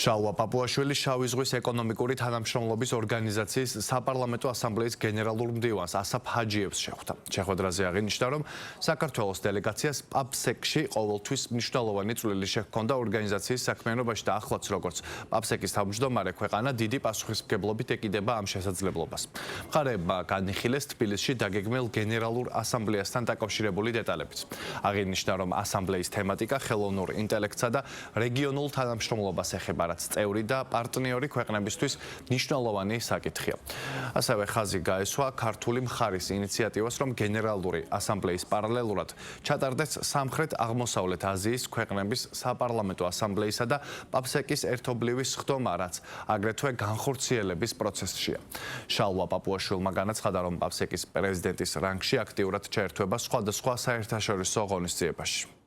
შალვა პაპუაშვილი შავი ზღვის ეკონომიკური თანამშრომლობის ორგანიზაციის საპარლამენტო ასამბლეის გენერალურ მდივანს ასაფ ჰაჯიევს შეხვდა. შეხვედრაზე აღინიშნა, რომ საქართველოს დელეგაციას პაპსეკში ყოველთვის მნიშვნელოვანი წვლილი შეჰქონდა ორგანიზაციის საქმიანობაში და ახლაც როგორც პაპსეკის თავმჯდომარე ქვეყანა დიდი პასუხისმგებლობით ეკიდება ამ შესაძლებლობას. მხარეებმა განიხილეს თბილისში დაგეგმილ გენერალურ ასამბლეასთან დაკავშირებული დეტალებიც. აღინიშნა, რომ ასამბლეის თემატიკა ხელოვნურ ინტელექტსა და რეგიონულ თანამშრომლობას ეხება, რაც წევრი და პარტნიორი ქვეყნებისთვის მნიშვნელოვანი საკითხია. ასევე ხაზი გაესვა ქართული მხარის ინიციატივას, რომ გენერალური ასამბლეის პარალელურად ჩატარდეს სამხრეთ-აღმოსავლეთ აზიის ქვეყნების საპარლამენტო ასამბლეისა და პაპსეკის ერთობლივი სხდომა, რაც აგრეთვე განხორციელების პროცესშია. შალვა პაპუაშვილმა განაცხადა, რომ პაპსეკის პრეზიდენტის რანგში აქტიურად ჩაერთვება სხვადასხვა საერთაშორისო ღონისძიებაში.